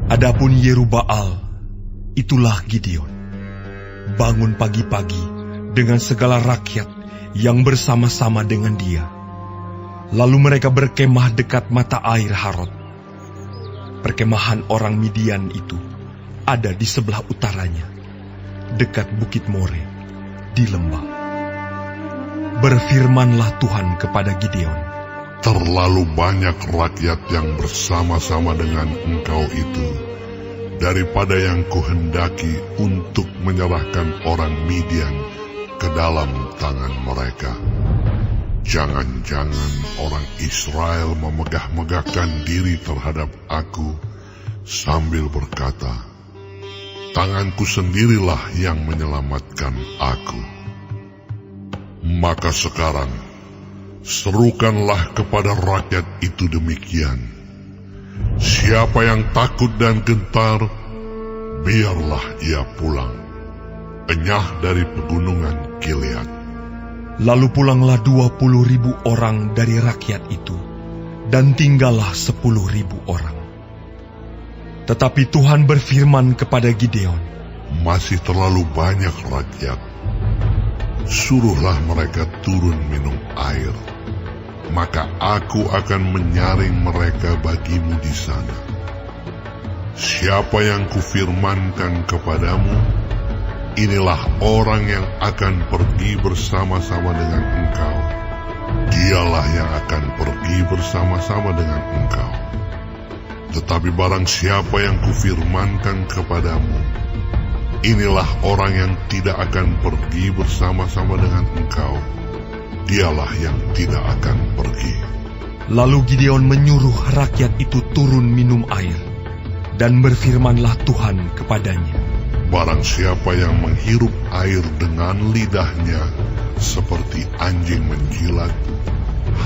Adapun Yerubbaal, itulah Gideon, bangun pagi-pagi dengan segala rakyat yang bersama-sama dengan dia. Lalu mereka berkemah dekat mata air Harod. Perkemahan orang Midian itu ada di sebelah utaranya, dekat Bukit More, di lembah. Berfirmanlah Tuhan kepada Gideon, terlalu banyak rakyat yang bersama-sama dengan engkau itu, daripada yang kuhendaki untuk menyerahkan orang Midian ke dalam tangan mereka. Jangan-jangan orang Israel memegah-megahkan diri terhadap aku sambil berkata, tanganku sendirilah yang menyelamatkan aku. Maka sekarang, serukanlah kepada rakyat itu demikian. Siapa yang takut dan gentar, biarlah ia pulang, enyah dari pegunungan Gilead. Lalu pulanglah 20.000 orang dari rakyat itu, dan tinggallah 10.000 orang. Tetapi Tuhan berfirman kepada Gideon, masih terlalu banyak rakyat. Suruhlah mereka turun minum air, maka aku akan menyaring mereka bagimu di sana. Siapa yang kufirmankan kepadamu, inilah orang yang akan pergi bersama-sama dengan engkau. Dialah yang akan pergi bersama-sama dengan engkau. Tetapi barang siapa yang kufirmankan kepadamu, inilah orang yang tidak akan pergi bersama-sama dengan engkau. Dialah yang tidak akan pergi. Lalu Gideon menyuruh rakyat itu turun minum air, dan berfirmanlah Tuhan kepadanya, barang siapa yang menghirup air dengan lidahnya seperti anjing menjilat,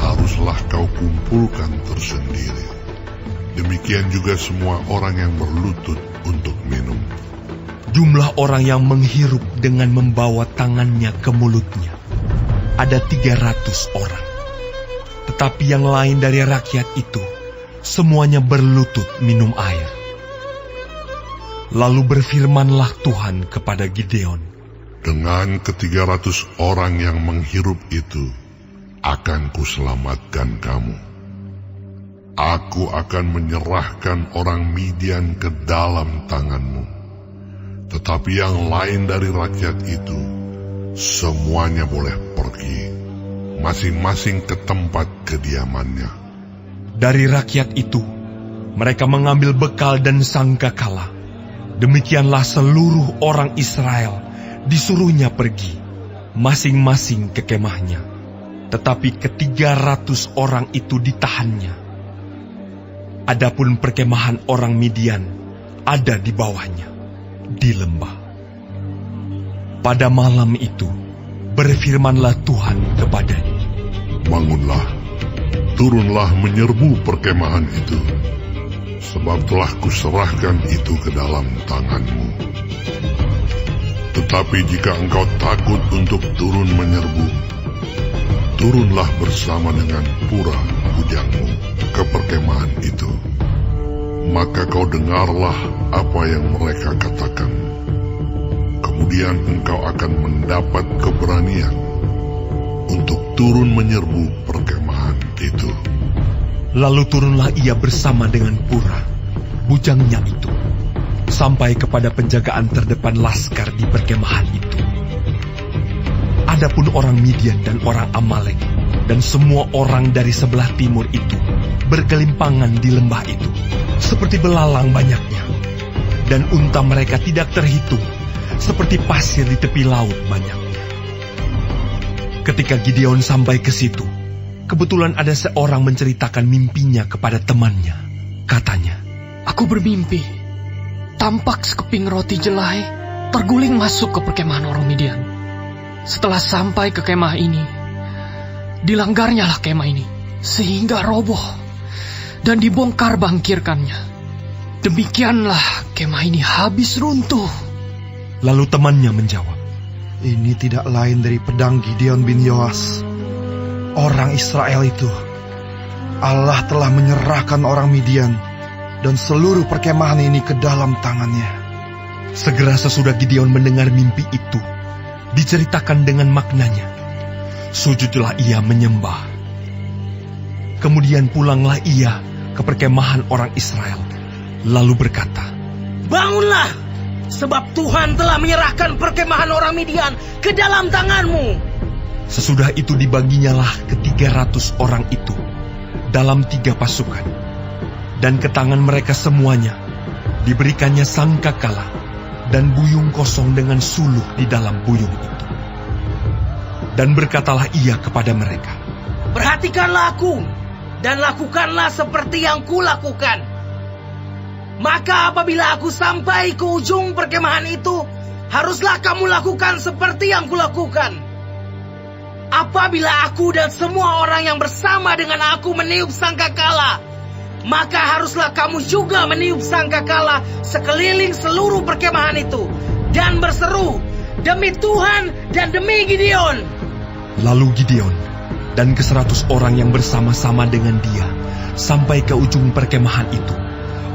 haruslah kau kumpulkan tersendiri. Demikian juga semua orang yang berlutut untuk minum. Jumlah orang yang menghirup dengan membawa tangannya ke mulutnya ada 300 orang. Tetapi yang lain dari rakyat itu semuanya berlutut minum air. Lalu berfirmanlah Tuhan kepada Gideon, dengan ke-300 orang yang menghirup itu akan kuselamatkan kamu. Aku akan menyerahkan orang Midian ke dalam tanganmu. Tetapi yang lain dari rakyat itu semuanya boleh pergi, masing-masing ke tempat kediamannya. Dari rakyat itu mereka mengambil bekal dan sangkakala. Demikianlah seluruh orang Israel disuruhnya pergi, masing-masing ke kemahnya. Tetapi ke-300 orang itu ditahannya. Adapun perkemahan orang Midian ada di bawahnya, di lembah. Pada malam itu berfirmanlah Tuhan kepadanya, bangunlah, turunlah menyerbu perkemahan itu, sebab telah kuserahkan itu ke dalam tanganmu. Tetapi jika engkau takut untuk turun menyerbu, turunlah bersama dengan Pura bujangmu ke perkemahan itu. Maka kau dengarlah apa yang mereka katakan. Kemudian engkau akan mendapat keberanian untuk turun menyerbu perkemahan itu. Lalu turunlah ia bersama dengan Pura, bujangnya itu, sampai kepada penjagaan terdepan laskar di perkemahan itu. Adapun orang Midian dan orang Amalek dan semua orang dari sebelah timur itu bergelimpangan di lembah itu, seperti belalang banyaknya, dan unta mereka tidak terhitung, seperti pasir di tepi laut banyaknya. Ketika Gideon sampai ke situ, kebetulan ada seorang menceritakan mimpinya kepada temannya. Katanya, aku bermimpi, tampak sekeping roti jelai terguling masuk ke perkemahan orang Midian. Setelah sampai ke kemah ini, dilanggarnyalah kemah ini, sehingga roboh dan dibongkar bangkirkannya. Demikianlah kemah ini habis runtuh. Lalu temannya menjawab, ini tidak lain dari pedang Gideon bin Yoas. Orang Israel itu, Allah telah menyerahkan orang Midian dan seluruh perkemahan ini ke dalam tangannya. Segera sesudah Gideon mendengar mimpi itu, diceritakan dengan maknanya, sujudlah ia menyembah. Kemudian pulanglah ia ke perkemahan orang Israel, lalu berkata, bangunlah, sebab Tuhan telah menyerahkan perkemahan orang Midian ke dalam tanganmu. Sesudah itu dibaginyalah ke 300 orang itu dalam 3 pasukan, dan ke tangan mereka semuanya diberikannya sangkakala dan buyung kosong dengan suluh di dalam buyung itu. Dan berkatalah ia kepada mereka, perhatikanlah aku, dan lakukanlah seperti yang kulakukan. Maka apabila aku sampai ke ujung perkemahan itu, haruslah kamu lakukan seperti yang kulakukan. Apabila aku dan semua orang yang bersama dengan aku meniup sangkakala, maka haruslah kamu juga meniup sangkakala sekeliling seluruh perkemahan itu, dan berseru, demi Tuhan dan demi Gideon. Lalu Gideon dan ke-100 orang yang bersama-sama dengan dia sampai ke ujung perkemahan itu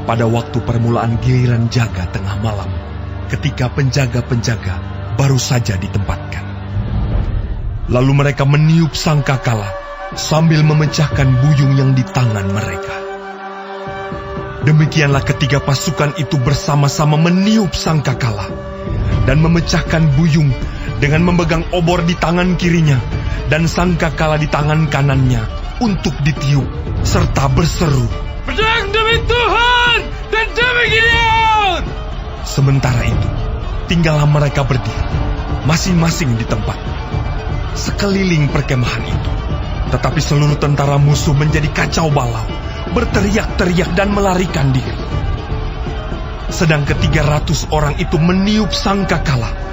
pada waktu permulaan giliran jaga tengah malam, ketika penjaga-penjaga baru saja ditempatkan. Lalu mereka meniup sangkakala sambil memecahkan buyung yang di tangan mereka. Demikianlah ketiga pasukan itu bersama-sama meniup sangkakala dan memecahkan buyung dengan memegang obor di tangan kirinya dan sangkakala di tangan kanannya untuk ditiup, serta berseru, pedang demi Tuhan dan demi Gideon. Sementara itu, tinggallah mereka berdiri, masing-masing di tempat, sekeliling perkemahan itu. Tetapi seluruh tentara musuh menjadi kacau balau, berteriak-teriak dan melarikan diri. Sedang ke-300 orang itu meniup sangkakala.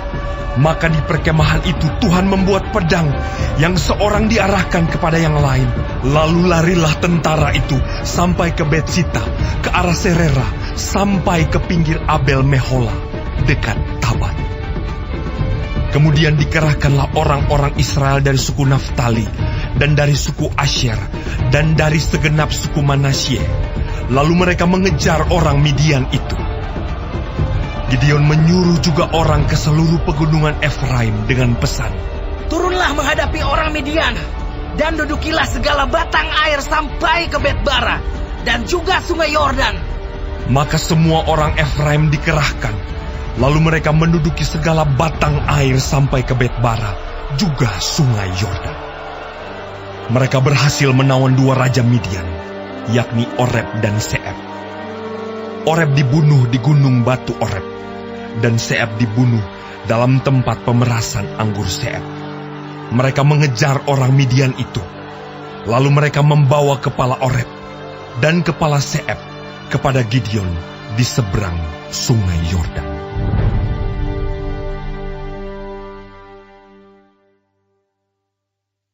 Maka di perkemahan itu Tuhan membuat pedang yang seorang diarahkan kepada yang lain. Lalu larilah tentara itu sampai ke Betsita, ke arah Serera, sampai ke pinggir Abel Mehola, dekat Tabat. Kemudian dikerahkanlah orang-orang Israel dari suku Naftali, dan dari suku Asyer, dan dari segenap suku Manasye. Lalu mereka mengejar orang Midian itu. Gideon menyuruh juga orang ke seluruh pegunungan Efraim dengan pesan, turunlah menghadapi orang Midian, dan dudukilah segala batang air sampai ke Bet-bara, dan juga sungai Yordan. Maka semua orang Efraim dikerahkan, lalu mereka menduduki segala batang air sampai ke Bet-bara, juga sungai Yordan. Mereka berhasil menawan 2 raja Midian, yakni Oreb dan Seeb. Oreb dibunuh di gunung batu Oreb, dan Seeb dibunuh dalam tempat pemerasan anggur Seeb. Mereka mengejar orang Midian itu, lalu mereka membawa kepala Oreb dan kepala Seeb kepada Gideon di seberang sungai Yordan.